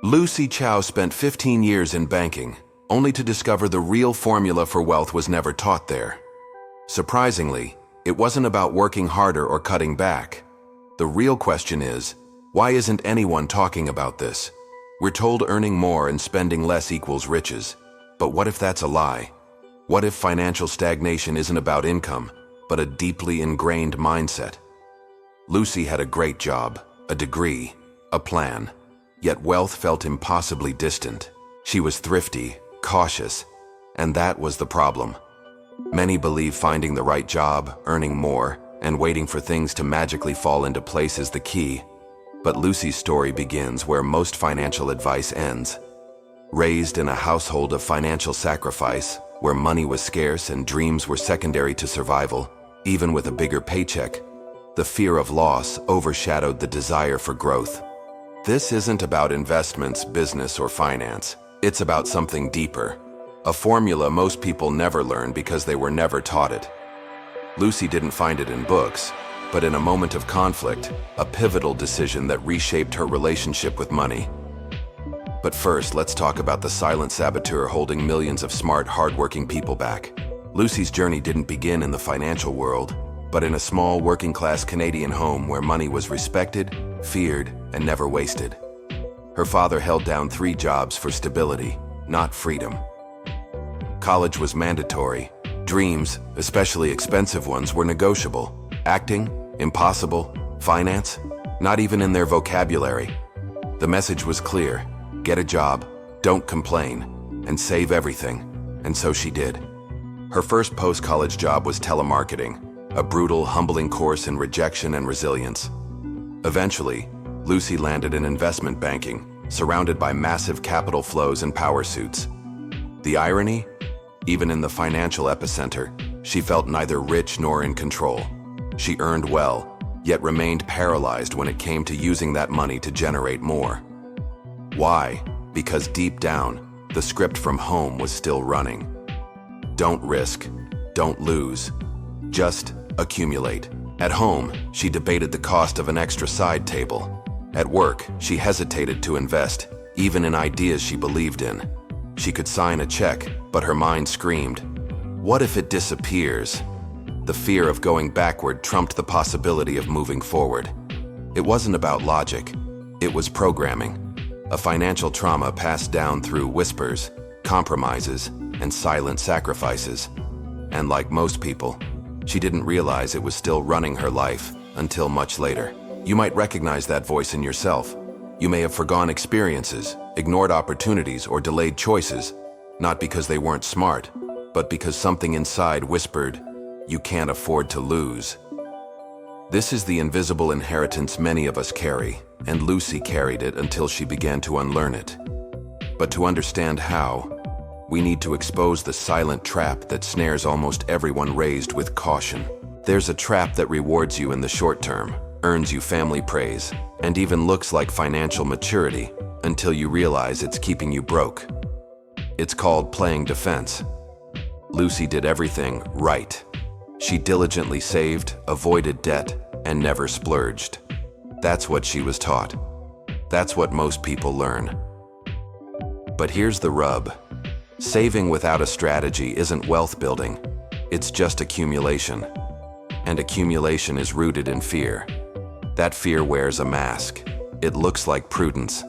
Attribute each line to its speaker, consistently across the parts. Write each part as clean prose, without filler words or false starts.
Speaker 1: Lucy Chow spent 15 years in banking, only to discover the real formula for wealth was never taught there. Surprisingly, it wasn't about working harder or cutting back. The real question is, why isn't anyone talking about this? We're told earning more and spending less equals riches. But what if that's a lie? What if financial stagnation isn't about income, but a deeply ingrained mindset? Lucy had a great job, a degree, a plan. Yet wealth felt impossibly distant. She was thrifty, cautious, and that was the problem. Many believe finding the right job, earning more, and waiting for things to magically fall into place is the key. But Lucy's story begins where most financial advice ends. Raised in a household of financial sacrifice, where money was scarce and dreams were secondary to survival, even with a bigger paycheck, the fear of loss overshadowed the desire for growth. This isn't about investments, business, or finance. It's about something deeper. A formula most people never learn because they were never taught it. Lucy didn't find it in books, but in a moment of conflict, a pivotal decision that reshaped her relationship with money. But first, let's talk about the silent saboteur holding millions of smart, hardworking people back. Lucy's journey didn't begin in the financial world, but in a small, working-class Canadian home where money was respected, feared, and never wasted. Her father held down 3 jobs for stability, not freedom. College was mandatory. Dreams, especially expensive ones, were negotiable. Acting, impossible. Finance, not even in their vocabulary. The message was clear: get a job, don't complain, and save everything. And so she did. Her first post-college job was telemarketing, a brutal, humbling course in rejection and resilience. Eventually, Lucy landed in investment banking, surrounded by massive capital flows and power suits. The irony? Even in the financial epicenter, she felt neither rich nor in control. She earned well, yet remained paralyzed when it came to using that money to generate more. Why? Because deep down, the script from home was still running. Don't risk, don't lose, just accumulate. At home, she debated the cost of an extra side table. At work, she hesitated to invest, even in ideas she believed in. She could sign a check, but her mind screamed, what if it disappears? The fear of going backward trumped the possibility of moving forward. It wasn't about logic, it was programming. A financial trauma passed down through whispers, compromises, and silent sacrifices. And like most people, she didn't realize it was still running her life until much later. You might recognize that voice in yourself. You may have forgone experiences, ignored opportunities, or delayed choices, not because they weren't smart, but because something inside whispered, you can't afford to lose. This is the invisible inheritance many of us carry, and Lucy carried it until she began to unlearn it. But to understand how, we need to expose the silent trap that snares almost everyone raised with caution. There's a trap that rewards you in the short term, earns you family praise, and even looks like financial maturity until you realize it's keeping you broke. It's called playing defense. Lucy did everything right. She diligently saved, avoided debt, and never splurged. That's what she was taught. That's what most people learn. But here's the rub. Saving without a strategy isn't wealth building, it's just accumulation. And accumulation is rooted in fear. That fear wears a mask. It looks like prudence.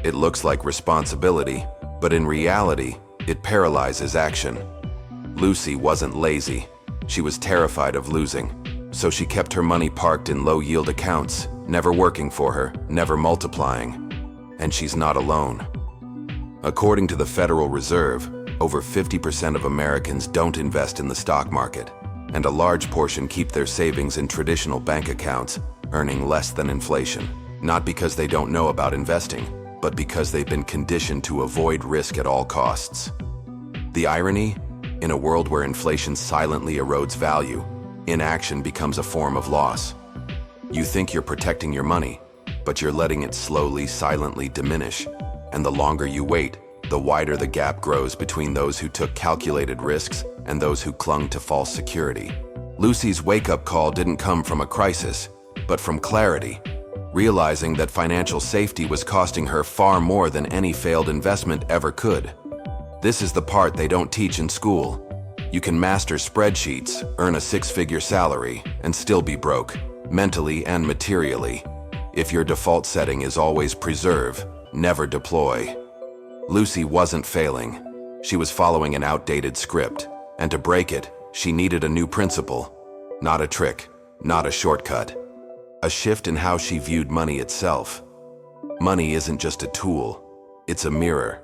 Speaker 1: It looks like responsibility, but in reality, it paralyzes action. Lucy wasn't lazy. She was terrified of losing, so she kept her money parked in low-yield accounts, never working for her, never multiplying. And she's not alone. According to the Federal Reserve, over 50% of Americans don't invest in the stock market, and a large portion keep their savings in traditional bank accounts, earning less than inflation. Not because they don't know about investing, but because they've been conditioned to avoid risk at all costs. The irony? In a world where inflation silently erodes value, inaction becomes a form of loss. You think you're protecting your money, but you're letting it slowly, silently diminish. And the longer you wait, the wider the gap grows between those who took calculated risks and those who clung to false security. Lucy's wake-up call didn't come from a crisis, but from clarity. realizing that financial safety was costing her far more than any failed investment ever could. This is the part they don't teach in school. You can master spreadsheets, earn a six-figure salary, and still be broke, mentally and materially, if your default setting is always preserve, never deploy. Lucy wasn't failing. She was following an outdated script, and to break it, she needed a new principle. Not a trick, not a shortcut. A shift in how she viewed money itself. Money isn't just a tool, it's a mirror.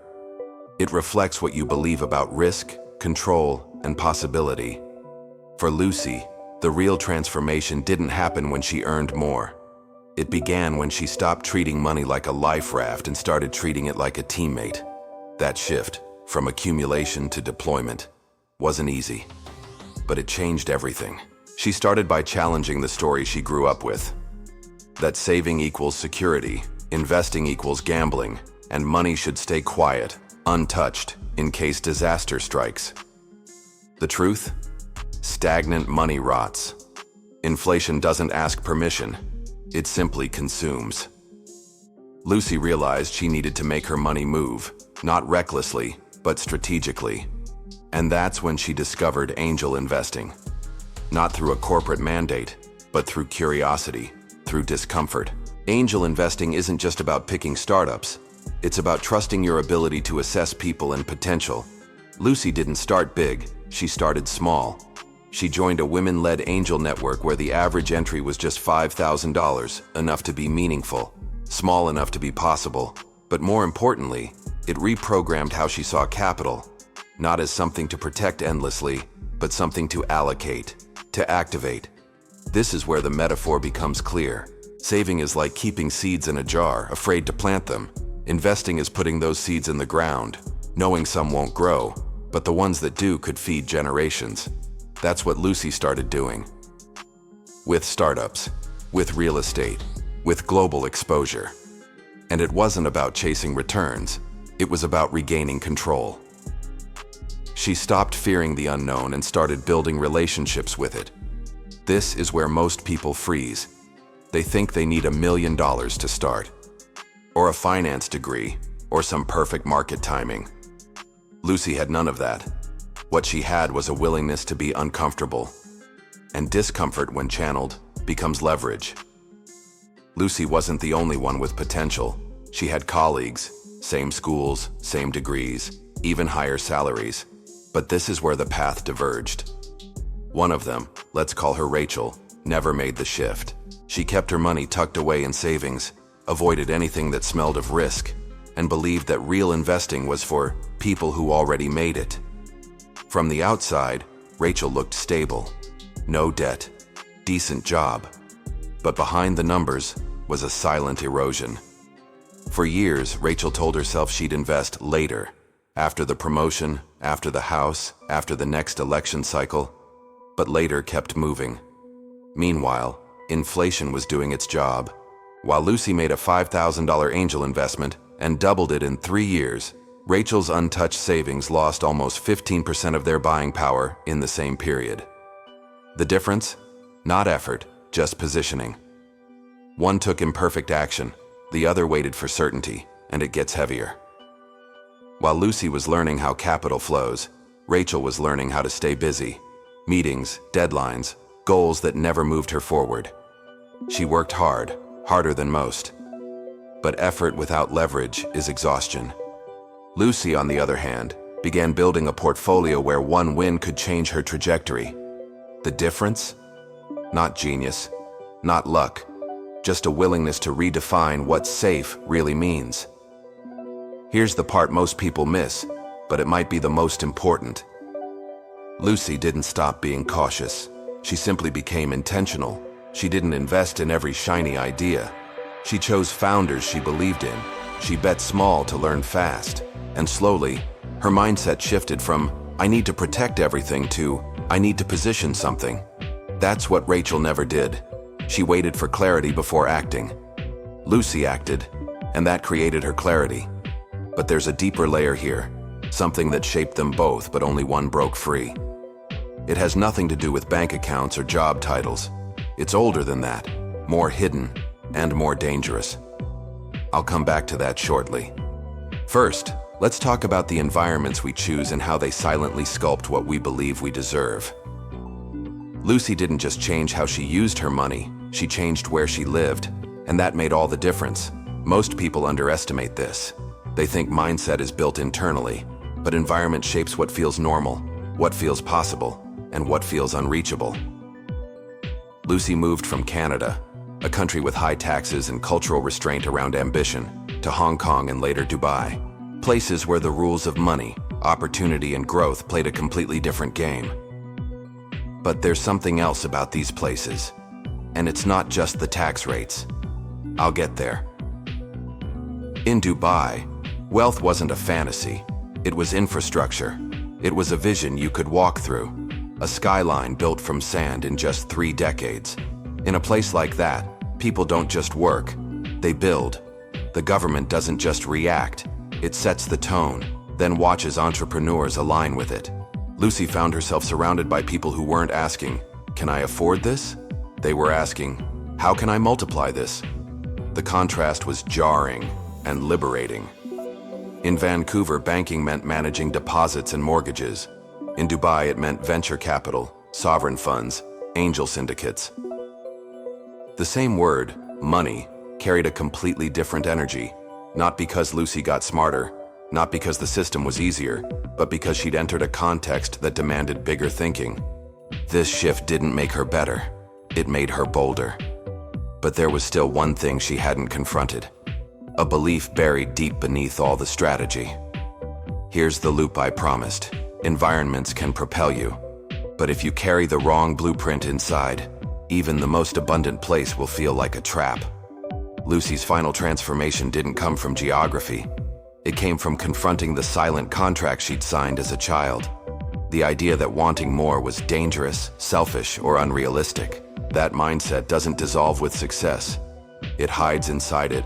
Speaker 1: It reflects what you believe about risk, control, and possibility. For Lucy, the real transformation didn't happen when she earned more. It began when she stopped treating money like a life raft and started treating it like a teammate. That shift, from accumulation to deployment, wasn't easy, but it changed everything. She started by challenging the story she grew up with. That saving equals security, investing equals gambling, and money should stay quiet, untouched, in case disaster strikes. The truth? Stagnant money rots. Inflation doesn't ask permission, it simply consumes. Lucy realized she needed to make her money move, not recklessly, but strategically. And that's when she discovered angel investing. Not through a corporate mandate, but through curiosity, through discomfort. Angel investing isn't just about picking startups. It's about trusting your ability to assess people and potential. Lucy didn't start big, she started small. She joined a women-led angel network where the average entry was just $5,000, enough to be meaningful, small enough to be possible. But more importantly, it reprogrammed how she saw capital, not as something to protect endlessly, but something to allocate, to activate. This is where the metaphor becomes clear. Saving is like keeping seeds in a jar, afraid to plant them. Investing is putting those seeds in the ground, knowing some won't grow, but the ones that do could feed generations. That's what Lucy started doing. With startups, with real estate, with global exposure. And it wasn't about chasing returns, it was about regaining control. She stopped fearing the unknown and started building relationships with it. This is where most people freeze. They think they need $1 million to start, or a finance degree, or some perfect market timing. Lucy had none of that. What she had was a willingness to be uncomfortable, and discomfort, when channeled, becomes leverage. Lucy wasn't the only one with potential. She had colleagues, same schools, same degrees, even higher salaries. But this is where the path diverged. One of them, let's call her Rachel, never made the shift. She kept her money tucked away in savings, avoided anything that smelled of risk, and believed that real investing was for people who already made it. From the outside, Rachel looked stable. No debt, decent job. But behind the numbers was a silent erosion. For years, Rachel told herself she'd invest later, after the promotion, after the house, after the next election cycle, but later kept moving. Meanwhile, inflation was doing its job. While Lucy made a $5,000 angel investment and doubled it in 3 years, Rachel's untouched savings lost almost 15% of their buying power in the same period. The difference? Not effort, just positioning. One took imperfect action, the other waited for certainty, and it gets heavier. While Lucy was learning how capital flows, Rachel was learning how to stay busy. Meetings, deadlines, goals that never moved her forward. She worked hard, harder than most. But effort without leverage is exhaustion. Lucy, on the other hand, began building a portfolio where one win could change her trajectory. The difference? Not genius, not luck, just a willingness to redefine what safe really means. Here's the part most people miss, but it might be the most important. Lucy didn't stop being cautious. She simply became intentional. She didn't invest in every shiny idea. She chose founders she believed in. She bet small to learn fast. And slowly, her mindset shifted from, I need to protect everything, to, I need to position something. That's what Rachel never did. She waited for clarity before acting. Lucy acted, and that created her clarity. But there's a deeper layer here, something that shaped them both, but only one broke free. It has nothing to do with bank accounts or job titles. It's older than that, more hidden, and more dangerous. I'll come back to that shortly. First, let's talk about the environments we choose and how they silently sculpt what we believe we deserve. Lucy didn't just change how she used her money, she changed where she lived, and that made all the difference. Most people underestimate this. They think mindset is built internally, but environment shapes what feels normal, what feels possible, and what feels unreachable. Lucy moved from Canada, a country with high taxes and cultural restraint around ambition, to Hong Kong and later Dubai, places where the rules of money, opportunity, and growth played a completely different game. But there's something else about these places, and it's not just the tax rates. I'll get there. In Dubai, wealth wasn't a fantasy. It was infrastructure. It was a vision you could walk through, a skyline built from sand in just 3 decades. In a place like that, people don't just work, they build. The government doesn't just react, it sets the tone, then watches entrepreneurs align with it. Lucy found herself surrounded by people who weren't asking, "Can I afford this?" They were asking, "How can I multiply this?" The contrast was jarring and liberating. In Vancouver, banking meant managing deposits and mortgages. In Dubai, it meant venture capital, sovereign funds, angel syndicates. The same word, money, carried a completely different energy, not because Lucy got smarter, not because the system was easier, but because she'd entered a context that demanded bigger thinking. This shift didn't make her better, it made her bolder. But there was still one thing she hadn't confronted, a belief buried deep beneath all the strategy. Here's the loop I promised. Environments can propel you, but if you carry the wrong blueprint inside, even the most abundant place will feel like a trap. Lucy's final transformation didn't come from geography. It came from confronting the silent contract she'd signed as a child. The idea that wanting more was dangerous, selfish, or unrealistic. That mindset doesn't dissolve with success. It hides inside it,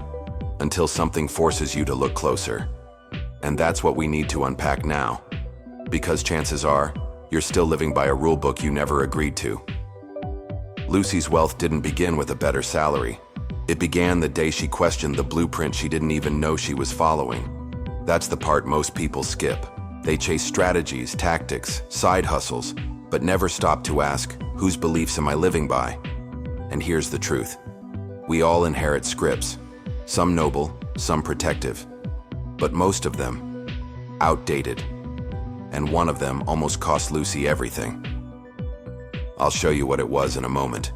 Speaker 1: until something forces you to look closer. And that's what we need to unpack now. Because chances are, you're still living by a rulebook you never agreed to. Lucy's wealth didn't begin with a better salary. It began the day she questioned the blueprint she didn't even know she was following. That's the part most people skip. They chase strategies, tactics, side hustles, but never stop to ask, whose beliefs am I living by? And here's the truth. We all inherit scripts, some noble, some protective, but most of them outdated. And one of them almost cost Lucy everything. I'll show you what it was in a moment.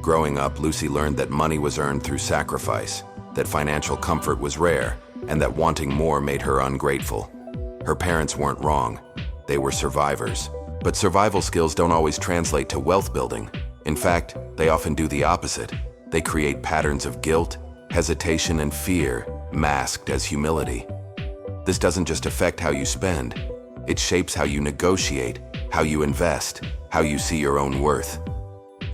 Speaker 1: Growing up, Lucy learned that money was earned through sacrifice, that financial comfort was rare, and that wanting more made her ungrateful. Her parents weren't wrong. They were survivors. But survival skills don't always translate to wealth building. In fact, they often do the opposite. They create patterns of guilt, hesitation, and fear, masked as humility. This doesn't just affect how you spend. It shapes how you negotiate, how you invest, how you see your own worth.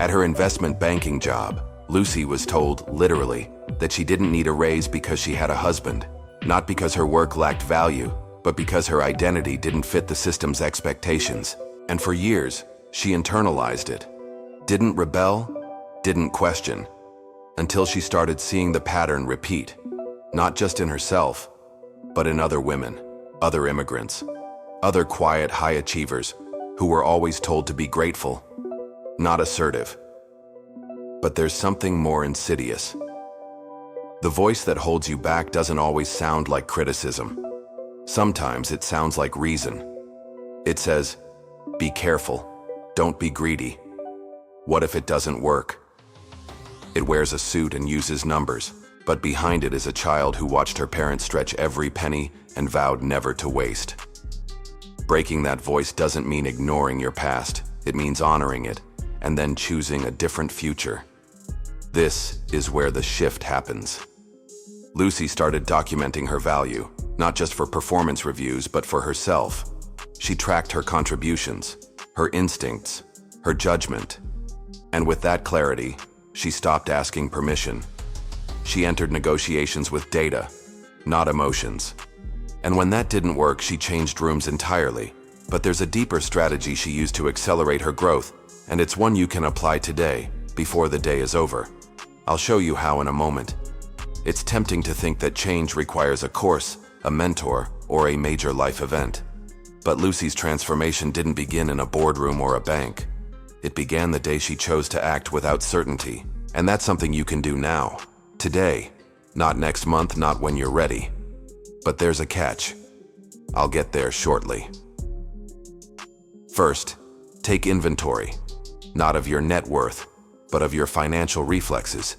Speaker 1: At her investment banking job, Lucy was told, literally, that she didn't need a raise because she had a husband, not because her work lacked value, but because her identity didn't fit the system's expectations. And for years, she internalized it. Didn't rebel, didn't question, until she started seeing the pattern repeat, not just in herself, but in other women, other immigrants, other quiet high achievers who were always told to be grateful, not assertive. But there's something more insidious. The voice that holds you back doesn't always sound like criticism. Sometimes it sounds like reason. It says, be careful, don't be greedy. What if it doesn't work? It wears a suit and uses numbers, but behind it is a child who watched her parents stretch every penny and vowed never to waste. Breaking that voice doesn't mean ignoring your past, it means honoring it, and then choosing a different future. This is where the shift happens. Lucy started documenting her value, not just for performance reviews, but for herself. She tracked her contributions, her instincts, her judgment. And with that clarity, she stopped asking permission. She entered negotiations with data, not emotions. And when that didn't work, she changed rooms entirely. But there's a deeper strategy she used to accelerate her growth, and it's one you can apply today, before the day is over. I'll show you how in a moment. It's tempting to think that change requires a course, a mentor, or a major life event. But Lucy's transformation didn't begin in a boardroom or a bank. It began the day she chose to act without certainty. And that's something you can do now, today. Not next month, not when you're ready. But there's a catch. I'll get there shortly. First, take inventory. Not of your net worth, but of your financial reflexes.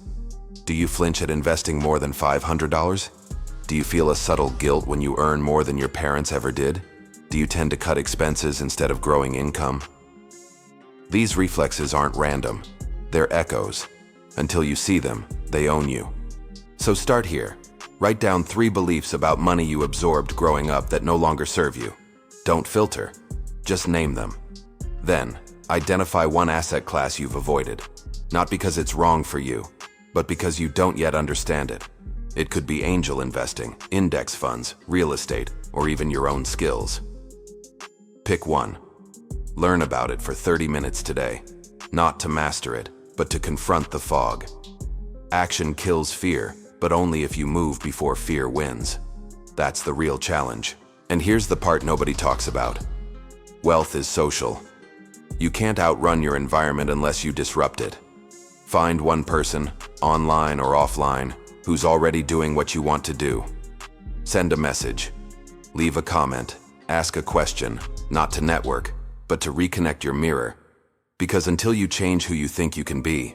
Speaker 1: Do you flinch at investing more than $500? Do you feel a subtle guilt when you earn more than your parents ever did? Do you tend to cut expenses instead of growing income? These reflexes aren't random. They're echoes. Until you see them, they own you. So start here. Write down 3 beliefs about money you absorbed growing up that no longer serve you. Don't filter. Just name them. Then, identify one asset class you've avoided. Not because it's wrong for you, but because you don't yet understand it. It could be angel investing, index funds, real estate, or even your own skills. Pick one. Learn about it for 30 minutes today. Not to master it, but to confront the fog. Action kills fear, but only if you move before fear wins. That's the real challenge. And here's the part nobody talks about. Wealth is social. You can't outrun your environment unless you disrupt it. Find one person, online or offline, who's already doing what you want to do. Send a message. Leave a comment. Ask a question, not to network, but to reconnect your mirror. Because until you change who you think you can be,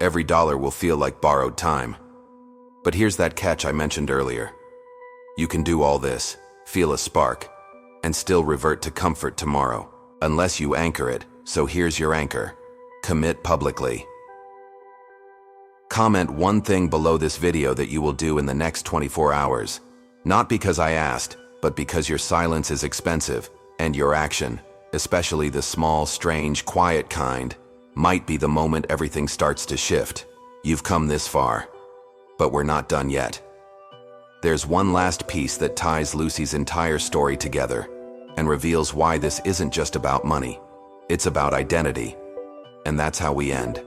Speaker 1: every dollar will feel like borrowed time. But here's that catch I mentioned earlier. You can do all this, feel a spark, and still revert to comfort tomorrow, unless you anchor it. So here's your anchor. Commit publicly. Comment one thing below this video that you will do in the next 24 hours. Not because I asked, but because your silence is expensive, and your action, especially the small, strange, quiet kind, might be the moment everything starts to shift. You've come this far, but we're not done yet. There's one last piece that ties Lucy's entire story together and reveals why this isn't just about money. It's about identity. And that's how we end.